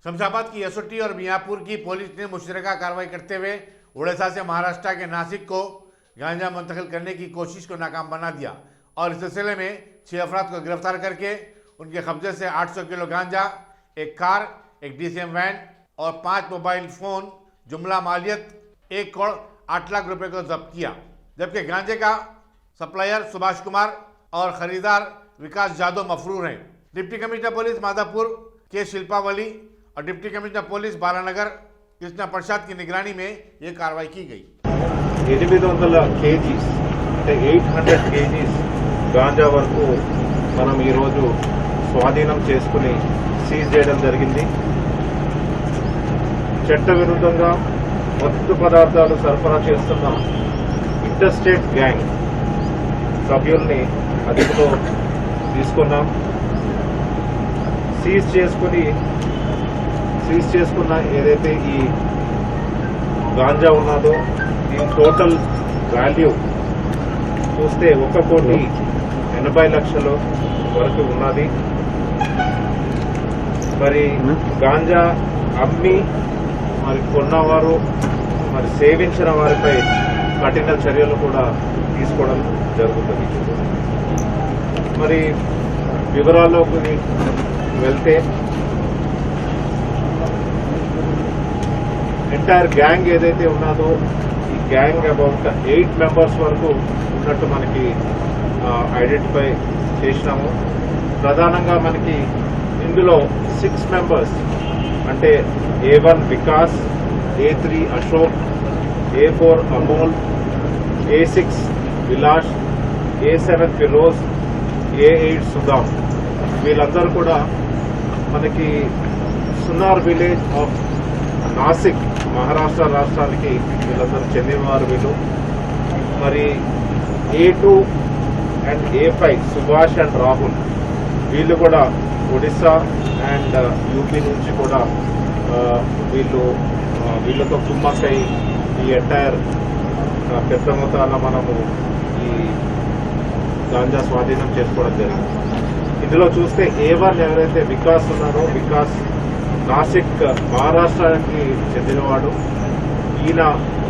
शमशाबाद की एसओटी और मियाँपुर की पुलिस ने मुशतरका कार्रवाई करते हुए उड़ीसा से महाराष्ट्र के नासिक को गांजा मुंतकिल करने की कोशिश को नाकाम बना दिया और इस सिलसिले में 6 अफराद को गिरफ्तार करके उनके कब्जे से 800 किलो गांजा, एक कार, एक डीसीएम वैन और 5 मोबाइल फोन जुमला मालियत 1 करोड़ 8 लाख रुपए को जब्त किया। जबकि गांजे का सप्लायर सुभाष कुमार और खरीदार विकास जादव मफरूर हैं। डिप्टी कमिश्नर पुलिस माधापुर के शिल्पावली और deputy commissioner police Balanagar Krishna Prasad की निगरानी में ये कार्रवाई की गई। 800 kgs అంటే 800 kgs గాంజా వరకు మనం ఈ రోజు స్వాధీనం చేసుకుని సీజ్ చేయడం జరిగింది। చట్ట విరుద్ధంగా మత్తు పదార్థాలు సరఫరా చేస్తున్న ఇంటర్స్టేట్ గ్యాంగ్ సభ్యుల్ని అదుపులో తీసుకున్నాం। సీజ్ చేసుకున్న ఏదైతే ఈ గాంజా ఉన్నదో దీని టోటల్ వాల్యూ చూస్తే 1,80,00,000 వరకు ఉన్నది। మరి గాంజా అమ్మి మరి కొన్నవారు మరి సేవించిన వారిపై కఠిన చర్యలు కూడా తీసుకోవడం జరుగుతుంది। మరి వివరాల్లోకి వెళ్తే ఎంటైర్ గ్యాంగ్ ఏదైతే ఉన్నదో ఈ గ్యాంగ్ అబౌట్ 8 మెంబర్స్ వరకు ఉన్నట్టు మనకి ఐడెంటిఫై చేసినాము। ప్రధానంగా మనకి ఇందులో 6 మెంబర్స్ అంటే A1 Vikas, A3 Ashok, A4 Amol, A6 విలాష్, A7 Firoz, A8 Sudham వీళ్ళందరూ కూడా మనకి సునార్ విలేజ్ ఆఫ్ నాసిక్ మహారాష్ట్ర రాష్ట్రానికి వీళ్ళందరూ చెందినవారు వీళ్ళు। మరి A2 and A5 Subhash and Rahul వీళ్ళు కూడా ఒడిశా అండ్ యూపీ నుంచి కూడా వీళ్ళతో కుమ్మక్కై ఈ ఎంటైర్ పెద్ద మొత్తాన మనము ఈ గాంజా స్వాధీనం చేసుకోవడం జరిగింది। ఇందులో చూస్తే A1 ఎవరైతే వికాస్ ఉన్నారో వికాస్ నాసిక్ మహారాష్ట్రకి చెందినవాడు। ఈయన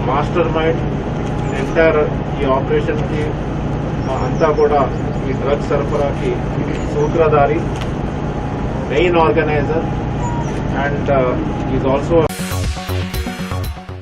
మాస్టర్ మైండ్ ఎంటైర్ ఈ ఆపరేషన్ కి అంతా కూడా ఈ డ్రగ్ సరఫరాకి సూత్రధారి, main organiser and is also